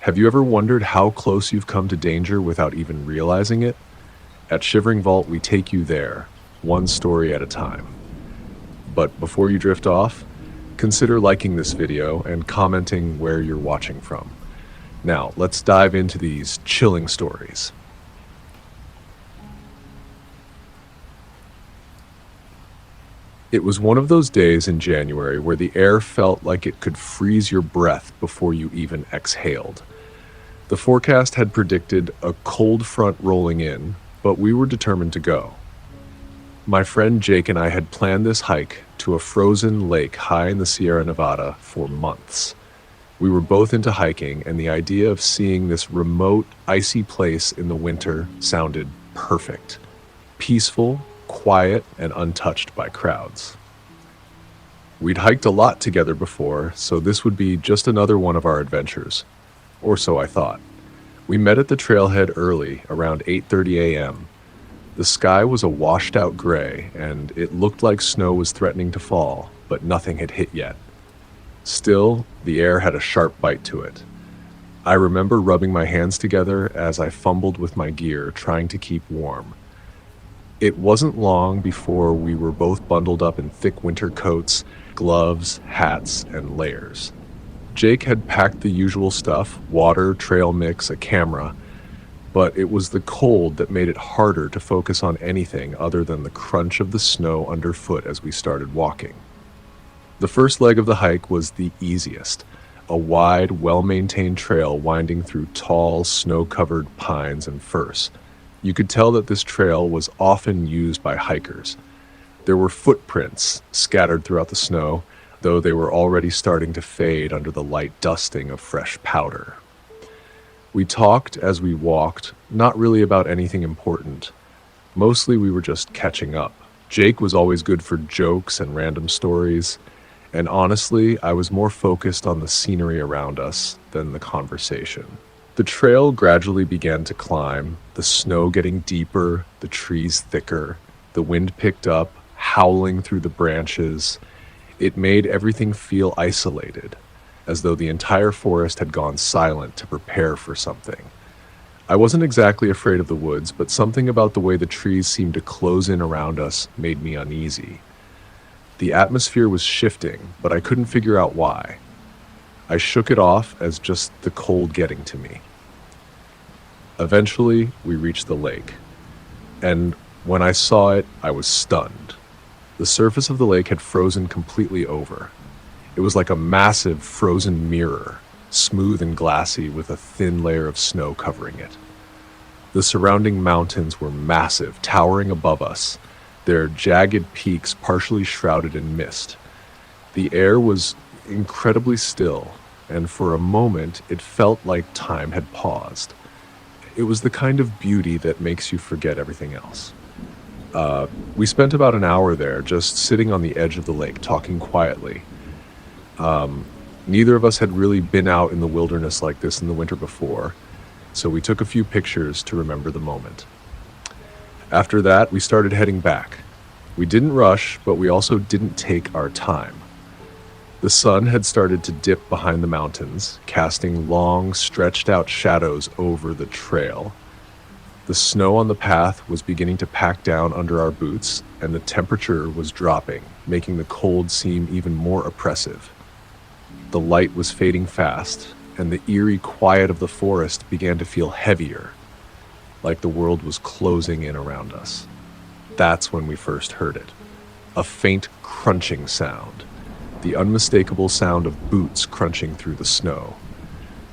Have you ever wondered how close you've come to danger without even realizing it? At Shivering Vault, we take you there, one story at a time. But before you drift off, consider liking this video and commenting where you're watching from. Now, let's dive into these chilling stories. It was one of those days in January where the air felt like it could freeze your breath before you even exhaled. The forecast had predicted a cold front rolling in, but we were determined to go. My friend Jake and I had planned this hike to a frozen lake high in the Sierra Nevada for months. We were both into hiking, and the idea of seeing this remote, icy place in the winter sounded perfect. Peaceful, quiet, and untouched by crowds. We'd hiked a lot together before, so this would be just another one of our adventures. Or so I thought. We met at the trailhead early, around 8:30 a.m. The sky was a washed-out gray, and it looked like snow was threatening to fall, but nothing had hit yet. Still, the air had a sharp bite to it. I remember rubbing my hands together as I fumbled with my gear, trying to keep warm. It wasn't long before we were both bundled up in thick winter coats, gloves, hats, and layers. Jake had packed the usual stuff: water, trail mix, a camera, but it was the cold that made it harder to focus on anything other than the crunch of the snow underfoot as we started walking. The first leg of the hike was the easiest, a wide, well-maintained trail winding through tall, snow-covered pines and firs. You could tell that this trail was often used by hikers. There were footprints scattered throughout the snow, though they were already starting to fade under the light dusting of fresh powder. We talked as we walked, not really about anything important. Mostly we were just catching up. Jake was always good for jokes and random stories, and honestly, I was more focused on the scenery around us than the conversation. The trail gradually began to climb, the snow getting deeper, the trees thicker. The wind picked up, howling through the branches. It made everything feel isolated, as though the entire forest had gone silent to prepare for something. I wasn't exactly afraid of the woods, but something about the way the trees seemed to close in around us made me uneasy. The atmosphere was shifting, but I couldn't figure out why. I shook it off as just the cold getting to me. Eventually, we reached the lake, and when I saw it, I was stunned. The surface of the lake had frozen completely over. It was like a massive frozen mirror, smooth and glassy with a thin layer of snow covering it. The surrounding mountains were massive, towering above us, their jagged peaks partially shrouded in mist. The air was incredibly still, and for a moment it felt like time had paused. It was the kind of beauty that makes you forget everything else. We spent about an hour there, just sitting on the edge of the lake, talking quietly. Neither of us had really been out in the wilderness like this in the winter before, so we took a few pictures to remember the moment. After that, we started heading back. We didn't rush, but we also didn't take our time. The sun had started to dip behind the mountains, casting long, stretched-out shadows over the trail. The snow on the path was beginning to pack down under our boots, and the temperature was dropping, making the cold seem even more oppressive. The light was fading fast, and the eerie quiet of the forest began to feel heavier, like the world was closing in around us. That's when we first heard it. A faint crunching sound, the unmistakable sound of boots crunching through the snow.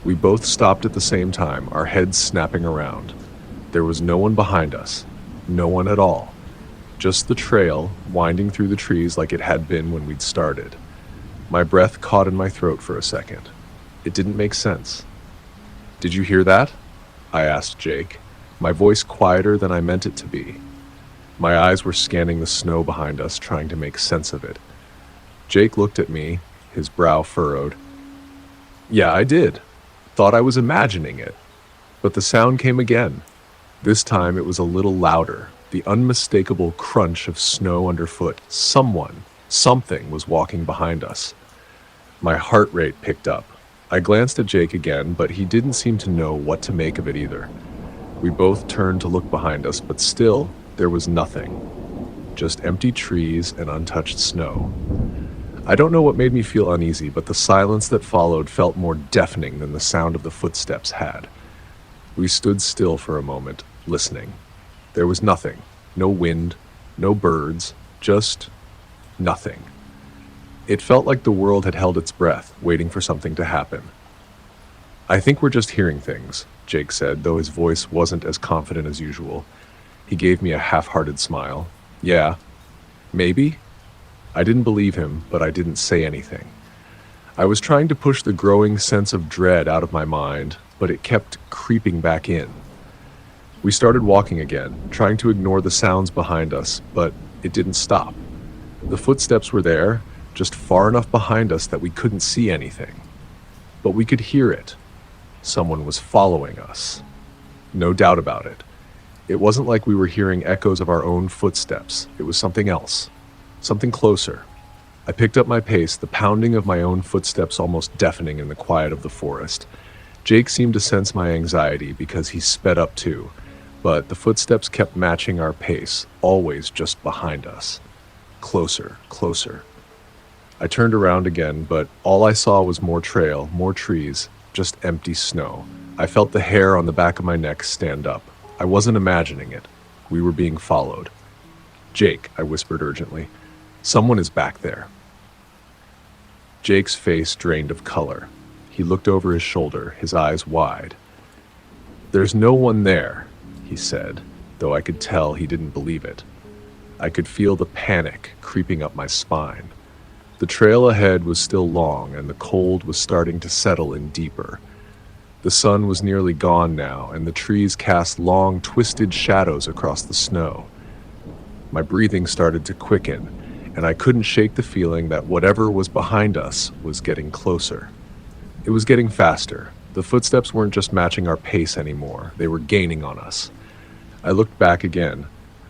We both stopped at the same time, our heads snapping around. There was no one behind us, no one at all. Just the trail, winding through the trees like it had been when we'd started. My breath caught in my throat for a second. It didn't make sense. "Did you hear that?" I asked Jake, my voice quieter than I meant it to be. My eyes were scanning the snow behind us, trying to make sense of it. Jake looked at me, his brow furrowed. "Yeah, I did. Thought I was imagining it." But the sound came again. This time it was a little louder, the unmistakable crunch of snow underfoot. Something was walking behind us. My heart rate picked up. I glanced at Jake again, but he didn't seem to know what to make of it either. We both turned to look behind us, but still, there was nothing. Just empty trees and untouched snow. I don't know what made me feel uneasy, but the silence that followed felt more deafening than the sound of the footsteps had. We stood still for a moment, listening. There was nothing. No wind, no birds, just nothing. It felt like the world had held its breath, waiting for something to happen. "I think we're just hearing things," Jake said, though his voice wasn't as confident as usual. He gave me a half-hearted smile. "Yeah, maybe?" I didn't believe him, but I didn't say anything. I was trying to push the growing sense of dread out of my mind, but it kept creeping back in. We started walking again, trying to ignore the sounds behind us, but it didn't stop. The footsteps were there, just far enough behind us that we couldn't see anything. But we could hear it. Someone was following us. No doubt about it. It wasn't like we were hearing echoes of our own footsteps. It was something else. Something closer. I picked up my pace, the pounding of my own footsteps almost deafening in the quiet of the forest. Jake seemed to sense my anxiety because he sped up too, but the footsteps kept matching our pace, always just behind us. Closer, closer. I turned around again, but all I saw was more trail, more trees, just empty snow. I felt the hair on the back of my neck stand up. I wasn't imagining it. We were being followed. "Jake," I whispered urgently. "Someone is back there." Jake's face drained of color. He looked over his shoulder, his eyes wide. "There's no one there," he said, though I could tell he didn't believe it. I could feel the panic creeping up my spine. The trail ahead was still long, and the cold was starting to settle in deeper. The sun was nearly gone now, and the trees cast long, twisted shadows across the snow. My breathing started to quicken, and I couldn't shake the feeling that whatever was behind us was getting closer. It was getting faster. The footsteps weren't just matching our pace anymore. They were gaining on us. I looked back again.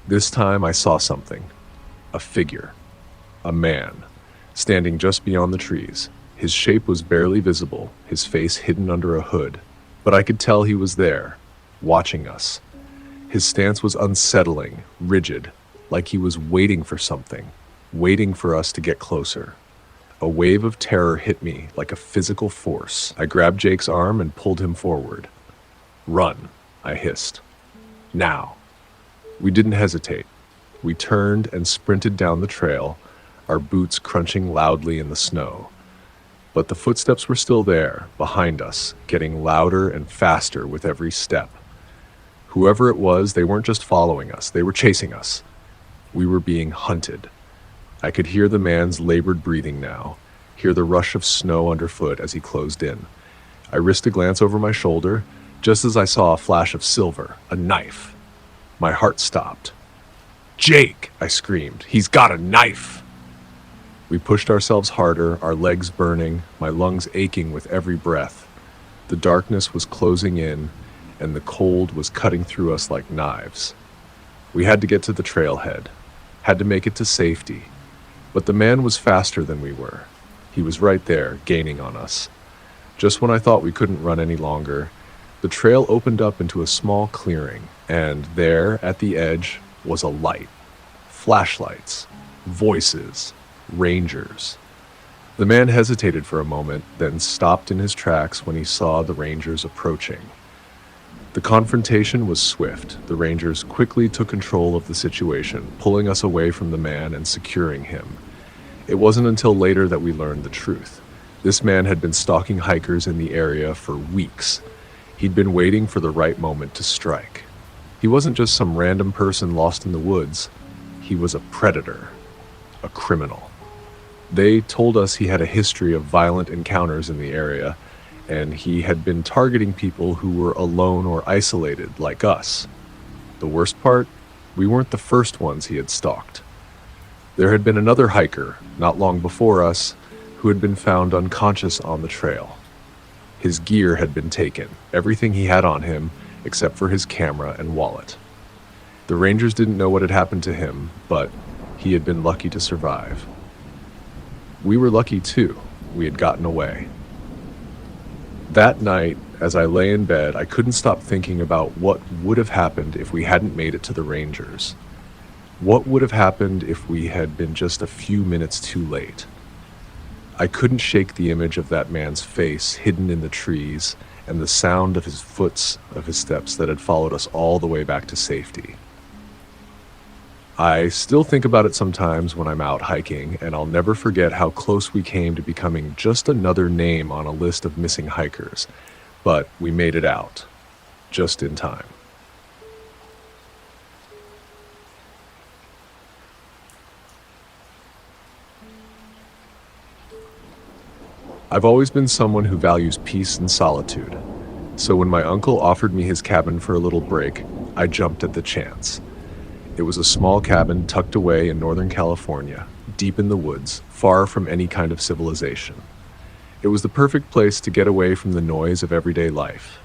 This time I saw something. A figure. A man. Standing just beyond the trees. His shape was barely visible, his face hidden under a hood. But I could tell he was there, watching us. His stance was unsettling, rigid, like he was waiting for something, waiting for us to get closer. A wave of terror hit me like a physical force. I grabbed Jake's arm and pulled him forward. "Run," I hissed. "Now." We didn't hesitate. We turned and sprinted down the trail, our boots crunching loudly in the snow. But the footsteps were still there, behind us, getting louder and faster with every step. Whoever it was, they weren't just following us, they were chasing us. We were being hunted. I could hear the man's labored breathing now, hear the rush of snow underfoot as he closed in. I risked a glance over my shoulder, just as I saw a flash of silver, a knife. My heart stopped. "Jake!" I screamed. "He's got a knife!" We pushed ourselves harder, our legs burning, my lungs aching with every breath. The darkness was closing in, and the cold was cutting through us like knives. We had to get to the trailhead, had to make it to safety. But the man was faster than we were. He was right there, gaining on us. Just when I thought we couldn't run any longer, the trail opened up into a small clearing, and there, at the edge, was a light. Flashlights. Voices. Rangers. The man hesitated for a moment, then stopped in his tracks when he saw the Rangers approaching. The confrontation was swift. The Rangers quickly took control of the situation, pulling us away from the man and securing him. It wasn't until later that we learned the truth. This man had been stalking hikers in the area for weeks. He'd been waiting for the right moment to strike. He wasn't just some random person lost in the woods. He was a predator, a criminal. They told us he had a history of violent encounters in the area, and he had been targeting people who were alone or isolated, like us. The worst part? We weren't the first ones he had stalked. There had been another hiker, not long before us, who had been found unconscious on the trail. His gear had been taken, everything he had on him, except for his camera and wallet. The Rangers didn't know what had happened to him, but he had been lucky to survive. We were lucky too. We had gotten away. That night, as I lay in bed, I couldn't stop thinking about what would have happened if we hadn't made it to the Rangers. What would have happened if we had been just a few minutes too late? I couldn't shake the image of that man's face hidden in the trees and the sound of his steps that had followed us all the way back to safety. I still think about it sometimes when I'm out hiking, and I'll never forget how close we came to becoming just another name on a list of missing hikers. But we made it out, just in time. I've always been someone who values peace and solitude, so when my uncle offered me his cabin for a little break, I jumped at the chance. It was a small cabin tucked away in Northern California, deep in the woods, far from any kind of civilization. It was the perfect place to get away from the noise of everyday life.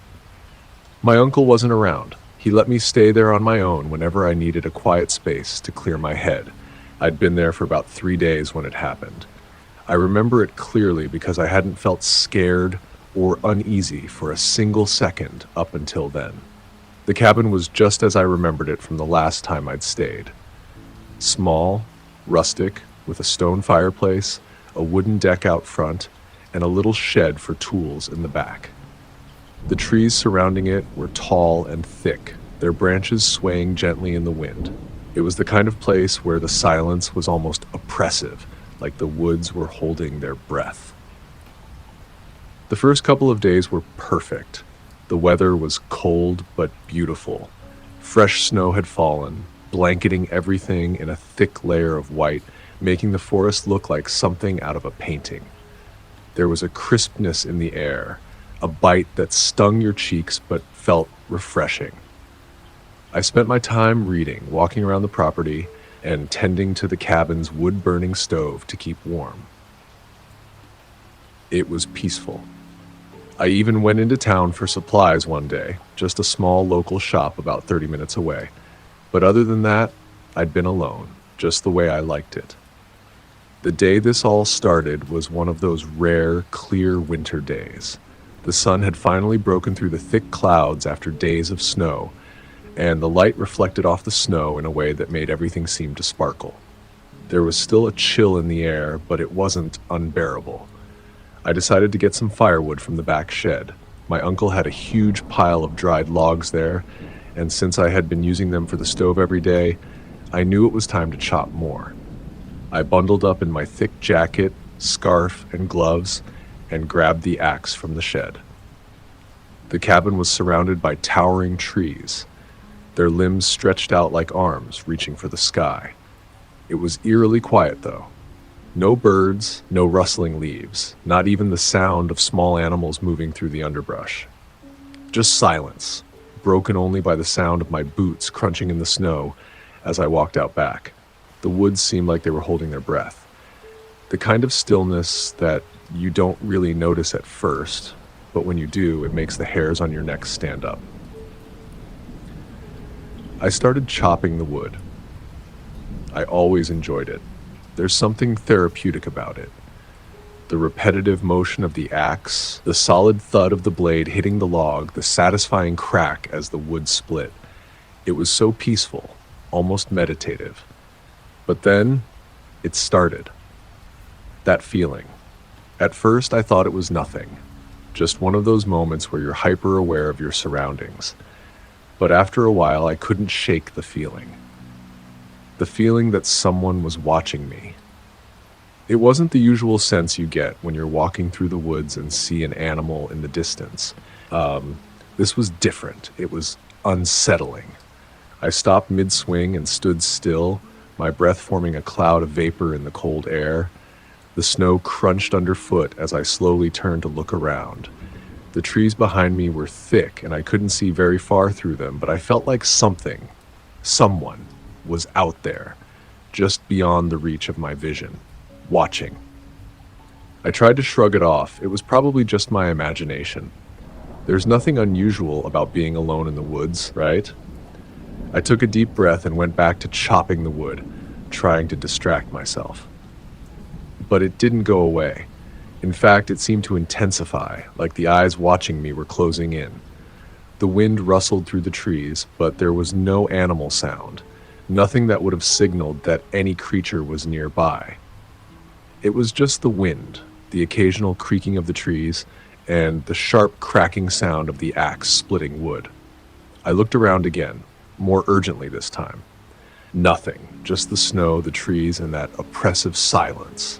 My uncle wasn't around. He let me stay there on my own whenever I needed a quiet space to clear my head. I'd been there for about 3 days when it happened. I remember it clearly because I hadn't felt scared or uneasy for a single second up until then. The cabin was just as I remembered it from the last time I'd stayed. Small, rustic, with a stone fireplace, a wooden deck out front, and a little shed for tools in the back. The trees surrounding it were tall and thick, their branches swaying gently in the wind. It was the kind of place where the silence was almost oppressive, like the woods were holding their breath. The first couple of days were perfect. The weather was cold but beautiful. Fresh snow had fallen, blanketing everything in a thick layer of white, making the forest look like something out of a painting. There was a crispness in the air, a bite that stung your cheeks but felt refreshing. I spent my time reading, walking around the property, and tending to the cabin's wood-burning stove to keep warm. It was peaceful. I even went into town for supplies one day, just a small local shop about 30 minutes away. But other than that, I'd been alone, just the way I liked it. The day this all started was one of those rare, clear winter days. The sun had finally broken through the thick clouds after days of snow, and the light reflected off the snow in a way that made everything seem to sparkle. There was still a chill in the air, but it wasn't unbearable. I decided to get some firewood from the back shed. My uncle had a huge pile of dried logs there, and since I had been using them for the stove every day, I knew it was time to chop more. I bundled up in my thick jacket, scarf, and gloves, and grabbed the axe from the shed. The cabin was surrounded by towering trees, their limbs stretched out like arms, reaching for the sky. It was eerily quiet, though. No birds, no rustling leaves, not even the sound of small animals moving through the underbrush. Just silence, broken only by the sound of my boots crunching in the snow as I walked out back. The woods seemed like they were holding their breath. The kind of stillness that you don't really notice at first, but when you do, it makes the hairs on your neck stand up. I started chopping the wood. I always enjoyed it. There's something therapeutic about it. The repetitive motion of the axe, the solid thud of the blade hitting the log, the satisfying crack as the wood split. It was so peaceful, almost meditative. But then, it started. That feeling. At first, I thought it was nothing. Just one of those moments where you're hyper aware of your surroundings. But after a while, I couldn't shake the feeling. The feeling that someone was watching me. It wasn't the usual sense you get when you're walking through the woods and see an animal in the distance. This was different. It was unsettling. I stopped mid-swing and stood still, my breath forming a cloud of vapor in the cold air. The snow crunched underfoot as I slowly turned to look around. The trees behind me were thick and I couldn't see very far through them, but I felt like someone, was out there, just beyond the reach of my vision, watching. I tried to shrug it off. It was probably just my imagination. There's nothing unusual about being alone in the woods, right? I took a deep breath and went back to chopping the wood, trying to distract myself. But it didn't go away. In fact, it seemed to intensify, like the eyes watching me were closing in. The wind rustled through the trees, but there was no animal sound, nothing that would have signaled that any creature was nearby. It was just the wind, the occasional creaking of the trees, and the sharp cracking sound of the axe splitting wood. I looked around again, more urgently this time. Nothing, just the snow, the trees, and that oppressive silence.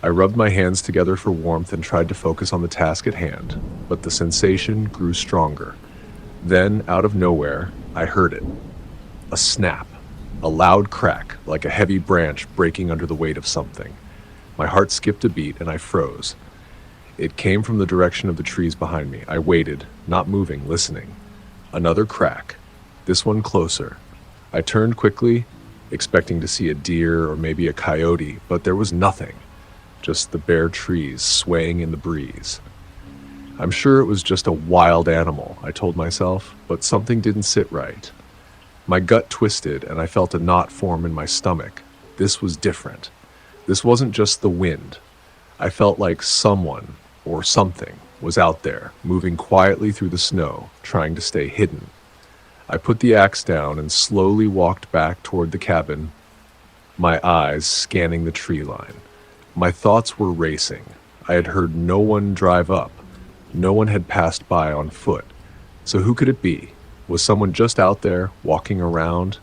I rubbed my hands together for warmth and tried to focus on the task at hand, but the sensation grew stronger. Then, out of nowhere, I heard it. A snap, a loud crack, like a heavy branch breaking under the weight of something. My heart skipped a beat and I froze. It came from the direction of the trees behind me. I waited, not moving, listening. Another crack, this one closer. I turned quickly, expecting to see a deer or maybe a coyote, but there was nothing. Just the bare trees swaying in the breeze. I'm sure it was just a wild animal, I told myself, but something didn't sit right. My gut twisted and I felt a knot form in my stomach. This was different. This wasn't just the wind. I felt like someone, or something, was out there, moving quietly through the snow, trying to stay hidden. I put the axe down and slowly walked back toward the cabin, my eyes scanning the tree line. My thoughts were racing. I had heard no one drive up. No one had passed by on foot. So who could it be? Was someone just out there, walking around?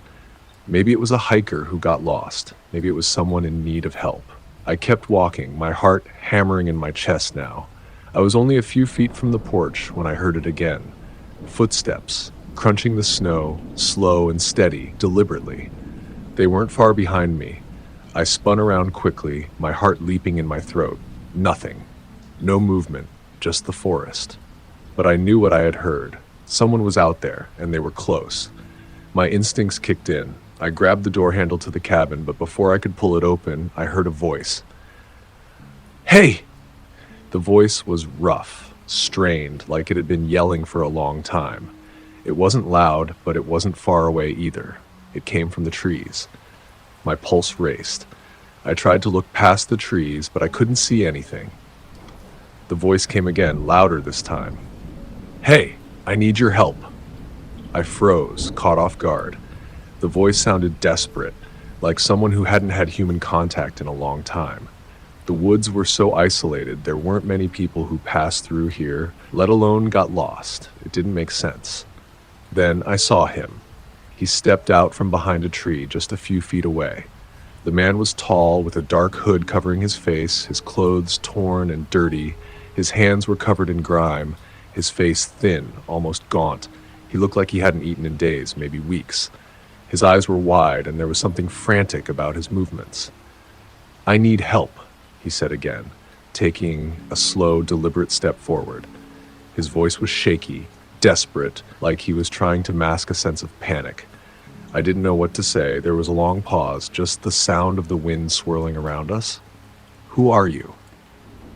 Maybe it was a hiker who got lost. Maybe it was someone in need of help. I kept walking, my heart hammering in my chest now. I was only a few feet from the porch when I heard it again. Footsteps, crunching the snow, slow and steady, deliberately. They weren't far behind me. I spun around quickly, my heart leaping in my throat. Nothing. No movement, just the forest. But I knew what I had heard. Someone was out there, and they were close. My instincts kicked in. I grabbed the door handle to the cabin, but before I could pull it open, I heard a voice. "Hey!" The voice was rough, strained, like it had been yelling for a long time. It wasn't loud, but it wasn't far away either. It came from the trees. My pulse raced. I tried to look past the trees, but I couldn't see anything. The voice came again, louder this time. "Hey, I need your help." I froze, caught off guard. The voice sounded desperate, like someone who hadn't had human contact in a long time. The woods were so isolated, there weren't many people who passed through here, let alone got lost. It didn't make sense. Then I saw him. He stepped out from behind a tree just a few feet away. The man was tall, with a dark hood covering his face, his clothes torn and dirty. His hands were covered in grime, his face thin, almost gaunt. He looked like he hadn't eaten in days, maybe weeks. His eyes were wide, and there was something frantic about his movements. "I need help," he said again, taking a slow, deliberate step forward. His voice was shaky, desperate, like he was trying to mask a sense of panic. I didn't know what to say. There was a long pause, just the sound of the wind swirling around us. "Who are you?"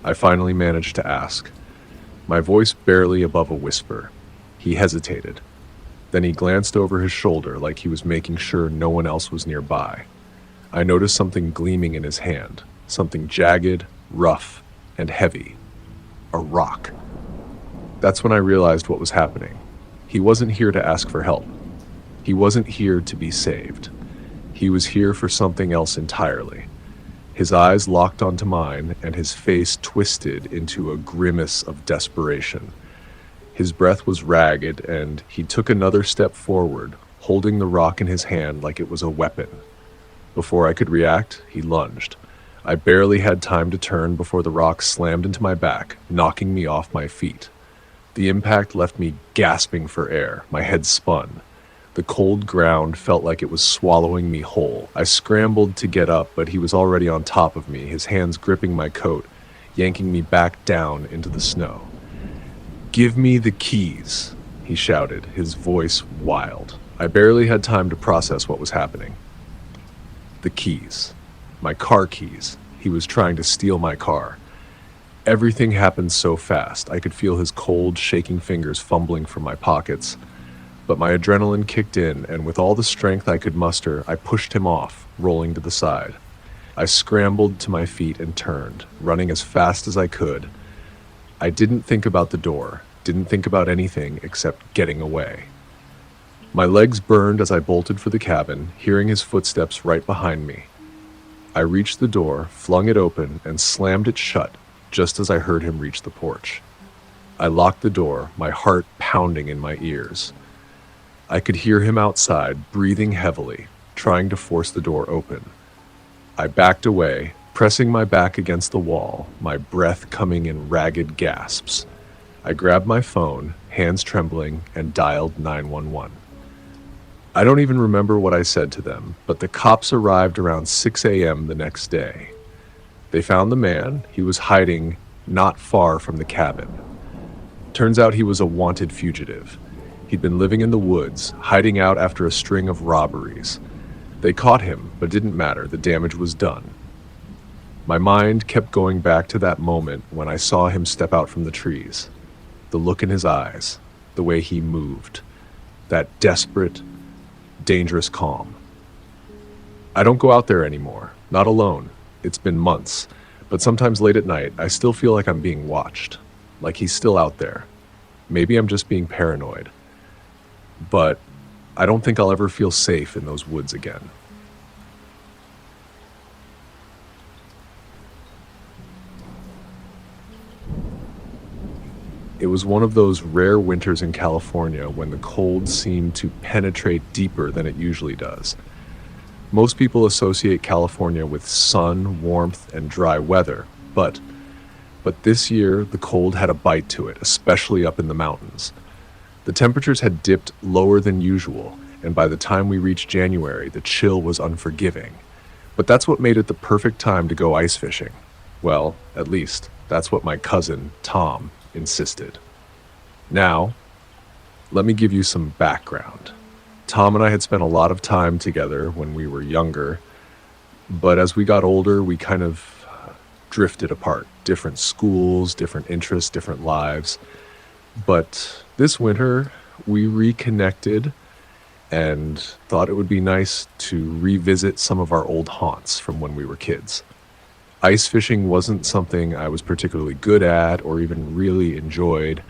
I finally managed to ask, my voice barely above a whisper. He hesitated. Then he glanced over his shoulder like he was making sure no one else was nearby. I noticed something gleaming in his hand, something jagged, rough, and heavy. A rock. That's when I realized what was happening. He wasn't here to ask for help. He wasn't here to be saved. He was here for something else entirely. His eyes locked onto mine, and his face twisted into a grimace of desperation. His breath was ragged, and he took another step forward, holding the rock in his hand like it was a weapon. Before I could react, he lunged. I barely had time to turn before the rock slammed into my back, knocking me off my feet. The impact left me gasping for air. My head spun. The cold ground felt like it was swallowing me whole. I scrambled to get up, but he was already on top of me, his hands gripping my coat, yanking me back down into the snow. "Give me the keys," he shouted, his voice wild. I barely had time to process what was happening. The keys. My car keys. He was trying to steal my car. Everything happened so fast. I could feel his cold, shaking fingers fumbling for my pockets. But my adrenaline kicked in, and with all the strength I could muster, I pushed him off, rolling to the side. I scrambled to my feet and turned, running as fast as I could. I didn't think about the door, didn't think about anything except getting away. My legs burned as I bolted for the cabin, hearing his footsteps right behind me. I reached the door, flung it open, and slammed it shut just as I heard him reach the porch. I locked the door, my heart pounding in my ears. I could hear him outside, breathing heavily, trying to force the door open. I backed away, pressing my back against the wall, my breath coming in ragged gasps. I grabbed my phone, hands trembling, and dialed 911. I don't even remember what I said to them, but the cops arrived around 6 a.m. the next day. They found the man. He was hiding not far from the cabin. Turns out he was a wanted fugitive. He'd been living in the woods, hiding out after a string of robberies. They caught him, but it didn't matter. The damage was done. My mind kept going back to that moment when I saw him step out from the trees. The look in his eyes, the way he moved, that desperate, dangerous calm. I don't go out there anymore, not alone. It's been months, but sometimes late at night, I still feel like I'm being watched, like he's still out there. Maybe I'm just being paranoid, but I don't think I'll ever feel safe in those woods again. It was one of those rare winters in California when the cold seemed to penetrate deeper than it usually does. Most people associate California with sun, warmth, and dry weather, but this year the cold had a bite to it, especially up in the mountains. The temperatures had dipped lower than usual, and by the time we reached January, the chill was unforgiving. But that's what made it the perfect time to go ice fishing. Well, at least, that's what my cousin, Tom, insisted. Now, let me give you some background. Tom and I had spent a lot of time together when we were younger, but as we got older, we kind of drifted apart. Different schools, different interests, different lives. But this winter, we reconnected and thought it would be nice to revisit some of our old haunts from when we were kids. Ice fishing wasn't something I was particularly good at or even really enjoyed,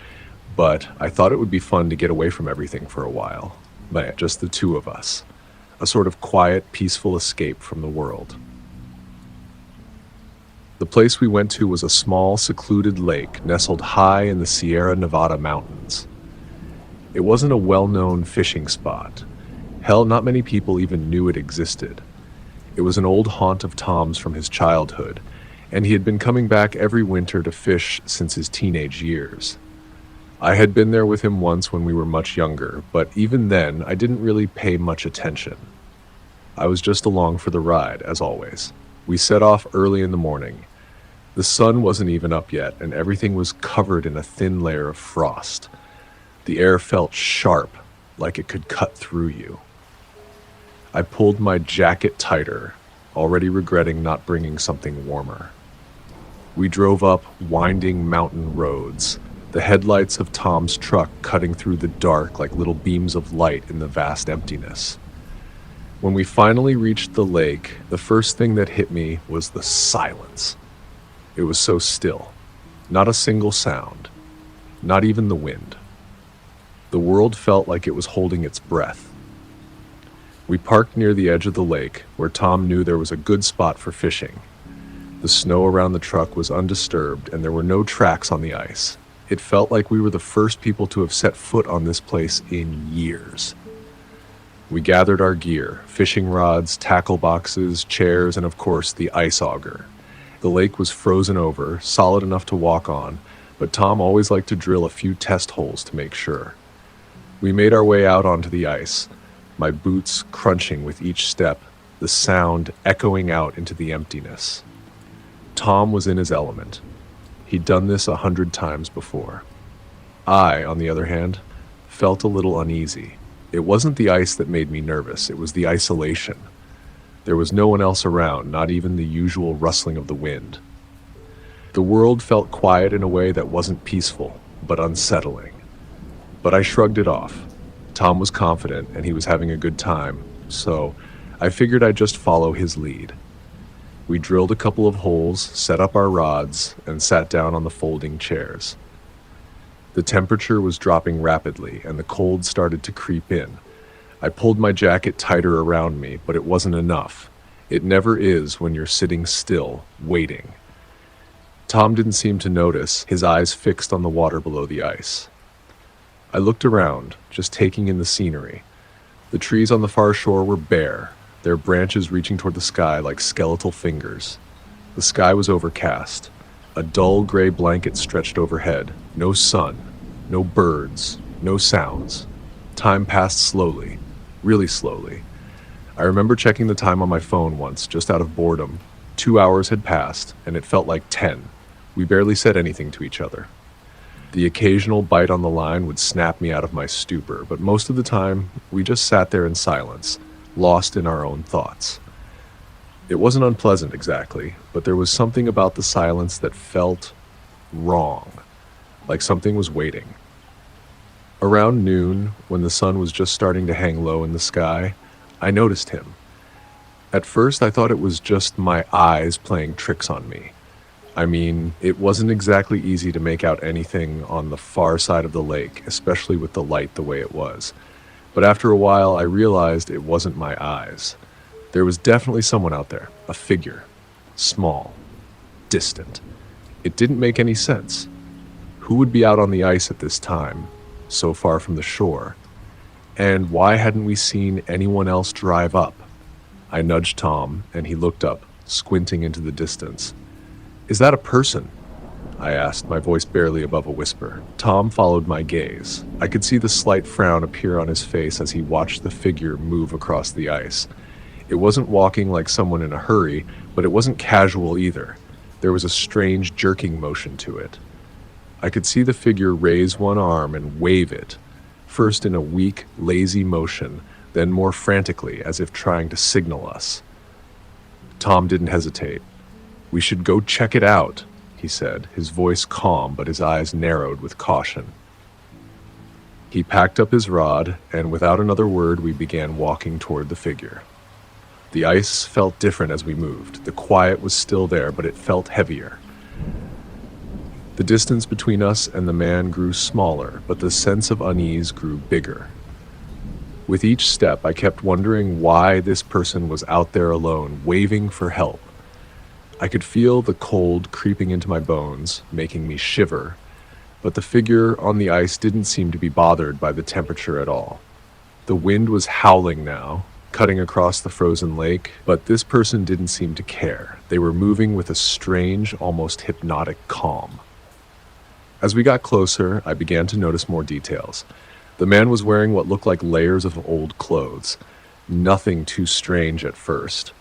but I thought it would be fun to get away from everything for a while. Just the two of us. A sort of quiet, peaceful escape from the world. The place we went to was a small, secluded lake nestled high in the Sierra Nevada mountains. It wasn't a well-known fishing spot. Hell, not many people even knew it existed. It was an old haunt of Tom's from his childhood, and he had been coming back every winter to fish since his teenage years. I had been there with him once when we were much younger, but even then, I didn't really pay much attention. I was just along for the ride, as always. We set off early in the morning. The sun wasn't even up yet, and everything was covered in a thin layer of frost. The air felt sharp, like it could cut through you. I pulled my jacket tighter, already regretting not bringing something warmer. We drove up winding mountain roads, the headlights of Tom's truck cutting through the dark like little beams of light in the vast emptiness. When we finally reached the lake, the first thing that hit me was the silence. It was so still. Not a single sound. Not even the wind. The world felt like it was holding its breath. We parked near the edge of the lake, where Tom knew there was a good spot for fishing. The snow around the truck was undisturbed, and there were no tracks on the ice. It felt like we were the first people to have set foot on this place in years. We gathered our gear, fishing rods, tackle boxes, chairs, and of course the ice auger. The lake was frozen over, solid enough to walk on, but Tom always liked to drill a few test holes to make sure. We made our way out onto the ice, my boots crunching with each step, the sound echoing out into the emptiness. Tom was in his element. He'd done this 100 times before. I, on the other hand, felt a little uneasy. It wasn't the ice that made me nervous, it was the isolation. There was no one else around, not even the usual rustling of the wind. The world felt quiet in a way that wasn't peaceful, but unsettling. But I shrugged it off. Tom was confident and he was having a good time, so I figured I'd just follow his lead. We drilled a couple of holes, set up our rods, and sat down on the folding chairs. The temperature was dropping rapidly, and the cold started to creep in. I pulled my jacket tighter around me, but it wasn't enough. It never is when you're sitting still, waiting. Tom didn't seem to notice, his eyes fixed on the water below the ice. I looked around, just taking in the scenery. The trees on the far shore were bare, their branches reaching toward the sky like skeletal fingers. The sky was overcast. A dull gray blanket stretched overhead. No sun, no birds, no sounds. Time passed slowly, really slowly. I remember checking the time on my phone once, just out of boredom. 2 hours had passed, and it felt like 10. We barely said anything to each other. The occasional bite on the line would snap me out of my stupor, but most of the time, we just sat there in silence, lost in our own thoughts. It wasn't unpleasant exactly, but there was something about the silence that felt wrong, like something was waiting. Around noon, when the sun was just starting to hang low in the sky, I noticed him. At first, I thought it was just my eyes playing tricks on me. I mean, it wasn't exactly easy to make out anything on the far side of the lake, especially with the light the way it was. But after a while, I realized it wasn't my eyes. There was definitely someone out there, a figure. Small. Distant. It didn't make any sense. Who would be out on the ice at this time, so far from the shore? And why hadn't we seen anyone else drive up? I nudged Tom, and he looked up, squinting into the distance. "Is that a person?" I asked, my voice barely above a whisper. Tom followed my gaze. I could see the slight frown appear on his face as he watched the figure move across the ice. It wasn't walking like someone in a hurry, but it wasn't casual either. There was a strange jerking motion to it. I could see the figure raise one arm and wave it, first in a weak, lazy motion, then more frantically, as if trying to signal us. Tom didn't hesitate. "We should go check it out," he said, his voice calm but his eyes narrowed with caution. He packed up his rod, and without another word we began walking toward the figure. The ice felt different as we moved. The quiet was still there, but it felt heavier. The distance between us and the man grew smaller, but the sense of unease grew bigger. With each step, I kept wondering why this person was out there alone, waving for help. I could feel the cold creeping into my bones, making me shiver, but the figure on the ice didn't seem to be bothered by the temperature at all. The wind was howling now, cutting across the frozen lake, but this person didn't seem to care. They were moving with a strange, almost hypnotic calm. As we got closer, I began to notice more details. The man was wearing what looked like layers of old clothes. Nothing too strange at first.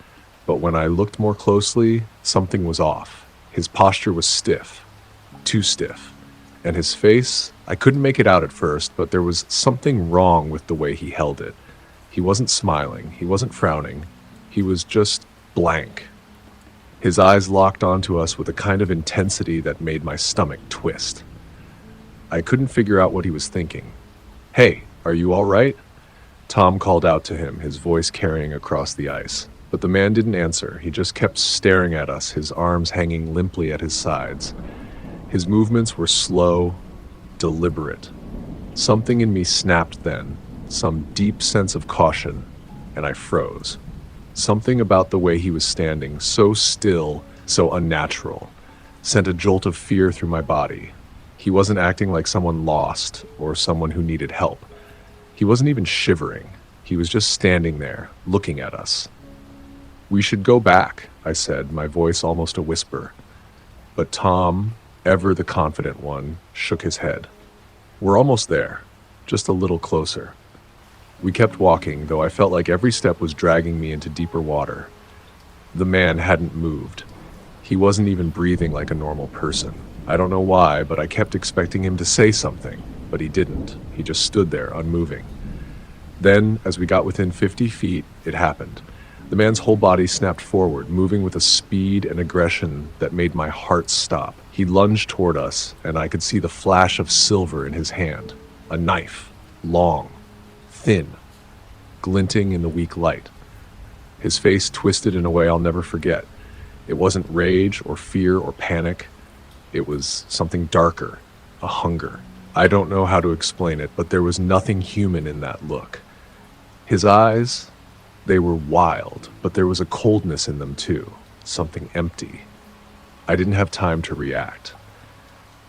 But when I looked more closely, something was off. His posture was stiff, too stiff. And his face, I couldn't make it out at first, but there was something wrong with the way he held it. He wasn't smiling, he wasn't frowning, he was just blank. His eyes locked onto us with a kind of intensity that made my stomach twist. I couldn't figure out what he was thinking. "Hey, are you all right?" Tom called out to him, his voice carrying across the ice. But the man didn't answer. He just kept staring at us, his arms hanging limply at his sides. His movements were slow, deliberate. Something in me snapped then, some deep sense of caution, and I froze. Something about the way he was standing, so still, so unnatural, sent a jolt of fear through my body. He wasn't acting like someone lost or someone who needed help. He wasn't even shivering. He was just standing there, looking at us. "We should go back," I said, my voice almost a whisper. But Tom, ever the confident one, shook his head. "We're almost there, just a little closer." We kept walking, though I felt like every step was dragging me into deeper water. The man hadn't moved. He wasn't even breathing like a normal person. I don't know why, but I kept expecting him to say something, but he didn't. He just stood there, unmoving. Then, as we got within 50 feet, it happened. The man's whole body snapped forward, moving with a speed and aggression that made my heart stop. He lunged toward us, and I could see the flash of silver in his hand. A knife. Long. Thin. Glinting in the weak light. His face twisted in a way I'll never forget. It wasn't rage or fear or panic. It was something darker, a hunger. I don't know how to explain it, but there was nothing human in that look. His eyes, they were wild, but there was a coldness in them too, something empty. I didn't have time to react.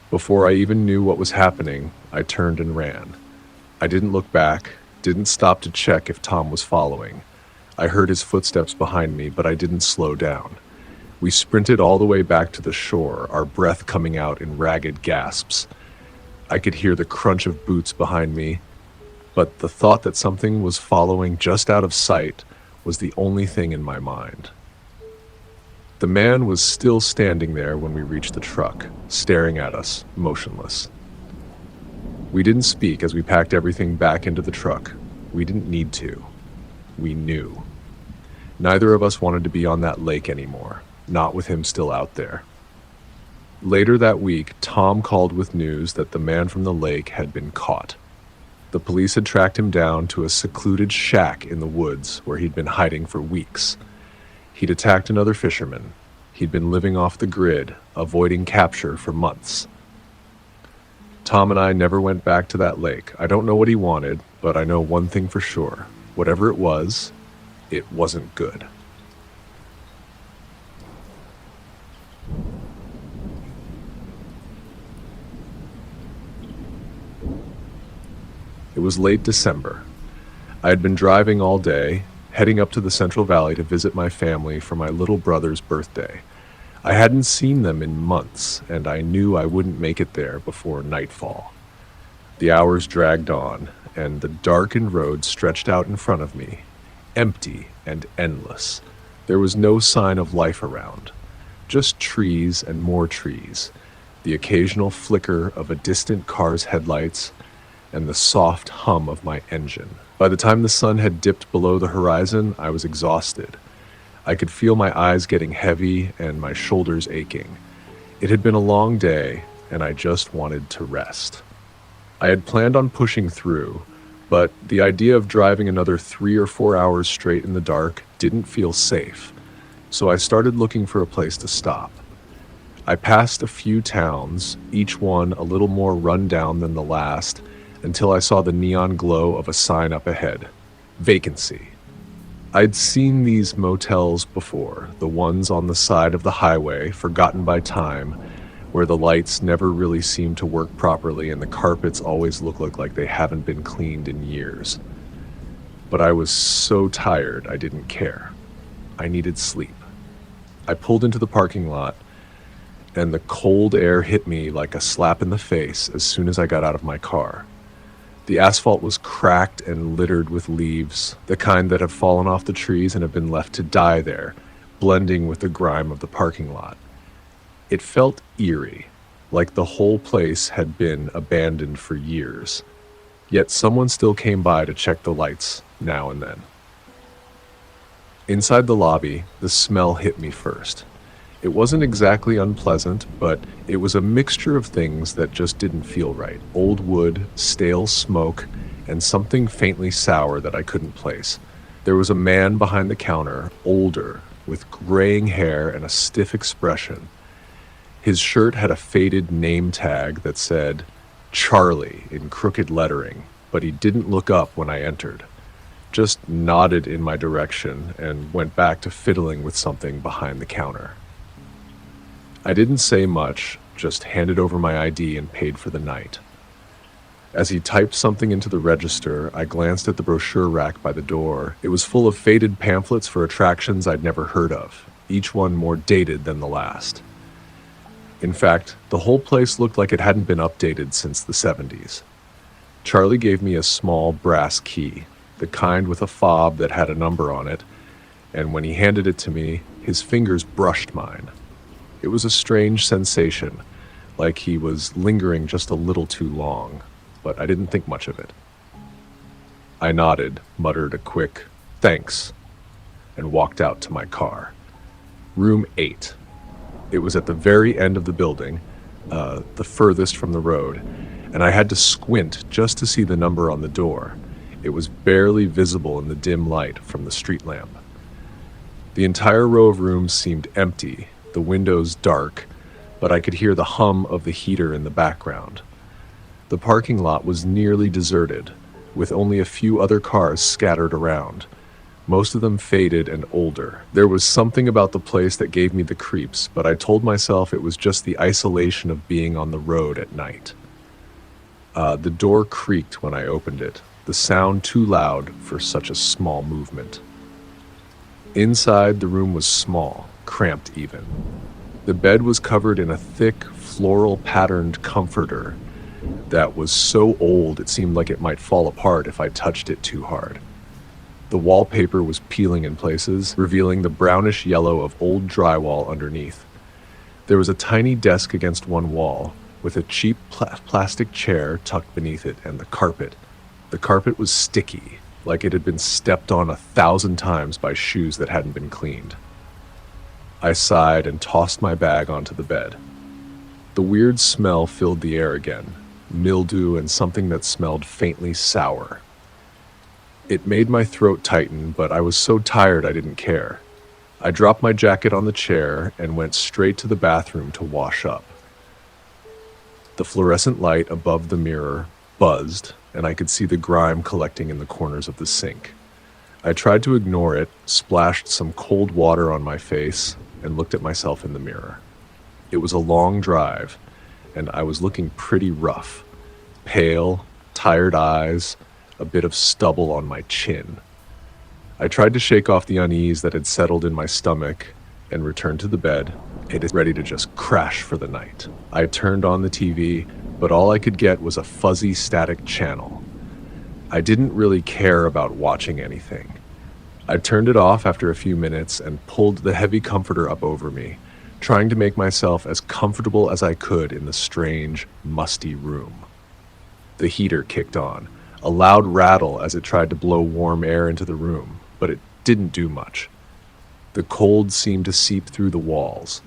Before I even knew what was happening, I turned and ran. I didn't look back, didn't stop to check if Tom was following. I heard his footsteps behind me, but I didn't slow down. We sprinted all the way back to the shore, our breath coming out in ragged gasps. I could hear the crunch of boots behind me, but the thought that something was following just out of sight was the only thing in my mind. The man was still standing there when we reached the truck, staring at us, motionless. We didn't speak as we packed everything back into the truck. We didn't need to. We knew. Neither of us wanted to be on that lake anymore, not with him still out there. Later that week, Tom called with news that the man from the lake had been caught. The police had tracked him down to a secluded shack in the woods where he'd been hiding for weeks. He'd attacked another fisherman. He'd been living off the grid, avoiding capture for months. Tom and I never went back to that lake. I don't know what he wanted, but I know one thing for sure. Whatever it wasn't good. It was late December. I had been driving all day, heading up to the Central Valley to visit my family for my little brother's birthday. I hadn't seen them in months, and I knew I wouldn't make it there before nightfall. The hours dragged on, and the darkened road stretched out in front of me, empty and endless. There was no sign of life around, just trees and more trees, the occasional flicker of a distant car's headlights, and the soft hum of my engine. By the time the sun had dipped below the horizon, I was exhausted. I could feel my eyes getting heavy and my shoulders aching. It had been a long day, and I just wanted to rest. I had planned on pushing through, but the idea of driving another 3 or 4 hours straight in the dark didn't feel safe, so I started looking for a place to stop. I passed a few towns, each one a little more run down than the last, until I saw the neon glow of a sign up ahead. Vacancy. I'd seen these motels before, the ones on the side of the highway, forgotten by time, where the lights never really seem to work properly and the carpets always look like they haven't been cleaned in years. But I was so tired I didn't care. I needed sleep. I pulled into the parking lot, and the cold air hit me like a slap in the face as soon as I got out of my car. The asphalt was cracked and littered with leaves, the kind that have fallen off the trees and have been left to die there, blending with the grime of the parking lot. It felt eerie, like the whole place had been abandoned for years. Yet someone still came by to check the lights now and then. Inside the lobby, the smell hit me first. It wasn't exactly unpleasant, but it was a mixture of things that just didn't feel right. Old wood, stale smoke, and something faintly sour that I couldn't place. There was a man behind the counter, older, with graying hair and a stiff expression. His shirt had a faded name tag that said Charlie in crooked lettering, but he didn't look up when I entered. Just nodded in my direction and went back to fiddling with something behind the counter. I didn't say much, just handed over my ID and paid for the night. As he typed something into the register, I glanced at the brochure rack by the door. It was full of faded pamphlets for attractions I'd never heard of, each one more dated than the last. In fact, the whole place looked like it hadn't been updated since the 70s. Charlie gave me a small brass key, the kind with a fob that had a number on it, and when he handed it to me, his fingers brushed mine. It was a strange sensation, like he was lingering just a little too long, but I didn't think much of it. I nodded, muttered a quick, "Thanks," and walked out to my car. Room 8. It was at the very end of the building, the furthest from the road, and I had to squint just to see the number on the door. It was barely visible in the dim light from the street lamp. The entire row of rooms seemed empty, the windows dark, but I could hear the hum of the heater in the background. The parking lot was nearly deserted, with only a few other cars scattered around, most of them faded and older. There was something about the place that gave me the creeps, but I told myself it was just the isolation of being on the road at night. The door creaked when I opened it, the sound too loud for such a small movement. Inside, the room was small, cramped even. The bed was covered in a thick, floral-patterned comforter that was so old it seemed like it might fall apart if I touched it too hard. The wallpaper was peeling in places, revealing the brownish yellow of old drywall underneath. There was a tiny desk against one wall, with a cheap plastic chair tucked beneath it, and the carpet. The carpet was sticky, like it had been stepped on 1,000 times by shoes that hadn't been cleaned. I sighed and tossed my bag onto the bed. The weird smell filled the air again, mildew and something that smelled faintly sour. It made my throat tighten, but I was so tired I didn't care. I dropped my jacket on the chair and went straight to the bathroom to wash up. The fluorescent light above the mirror buzzed, and I could see the grime collecting in the corners of the sink. I tried to ignore it, splashed some cold water on my face, and looked at myself in the mirror. It was a long drive, and I was looking pretty rough. Pale, tired eyes, a bit of stubble on my chin. I tried to shake off the unease that had settled in my stomach and returned to the bed. It is ready to just crash for the night. I turned on the TV, but all I could get was a fuzzy static channel. I didn't really care about watching anything. I turned it off after a few minutes and pulled the heavy comforter up over me, trying to make myself as comfortable as I could in the strange, musty room. The heater kicked on, a loud rattle as it tried to blow warm air into the room, but it didn't do much. The cold seemed to seep through the walls.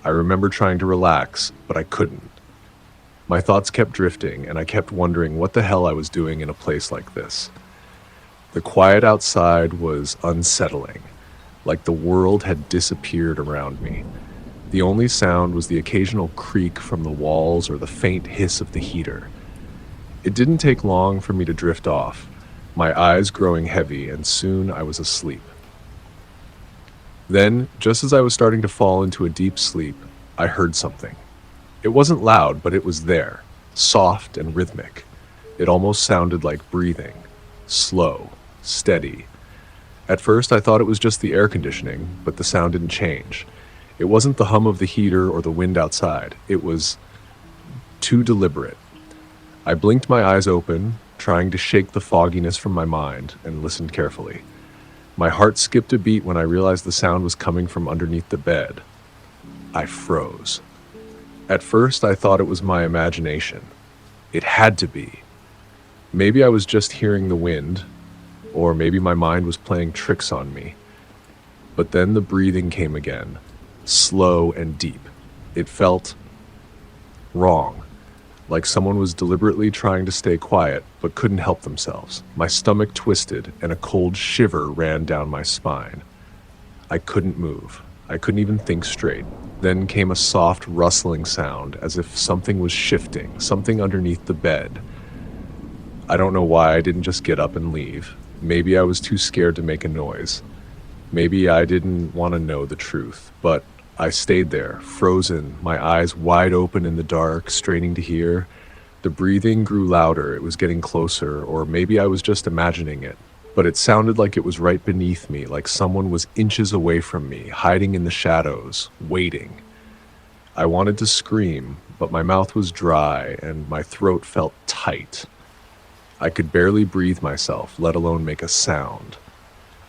I remember trying to relax, but I couldn't. My thoughts kept drifting, and I kept wondering what the hell I was doing in a place like this. The quiet outside was unsettling, like the world had disappeared around me. The only sound was the occasional creak from the walls or the faint hiss of the heater. It didn't take long for me to drift off, my eyes growing heavy, and soon I was asleep. Then, just as I was starting to fall into a deep sleep, I heard something. It wasn't loud, but it was there, soft and rhythmic. It almost sounded like breathing, slow, steady. At first, I thought it was just the air conditioning, but the sound didn't change. It wasn't the hum of the heater or the wind outside. It was too deliberate. I blinked my eyes open, trying to shake the fogginess from my mind, and listened carefully. My heart skipped a beat when I realized the sound was coming from underneath the bed. I froze. At first, I thought it was my imagination. It had to be. Maybe I was just hearing the wind, or maybe my mind was playing tricks on me. But then the breathing came again, slow and deep. It felt wrong. Like someone was deliberately trying to stay quiet, but couldn't help themselves. My stomach twisted, and a cold shiver ran down my spine. I couldn't move. I couldn't even think straight. Then came a soft rustling sound, as if something was shifting, something underneath the bed. I don't know why I didn't just get up and leave. Maybe I was too scared to make a noise. Maybe I didn't want to know the truth, but I stayed there, frozen, my eyes wide open in the dark, straining to hear. The breathing grew louder, it was getting closer, or maybe I was just imagining it. But it sounded like it was right beneath me, like someone was inches away from me, hiding in the shadows, waiting. I wanted to scream, but my mouth was dry and my throat felt tight. I could barely breathe myself, let alone make a sound.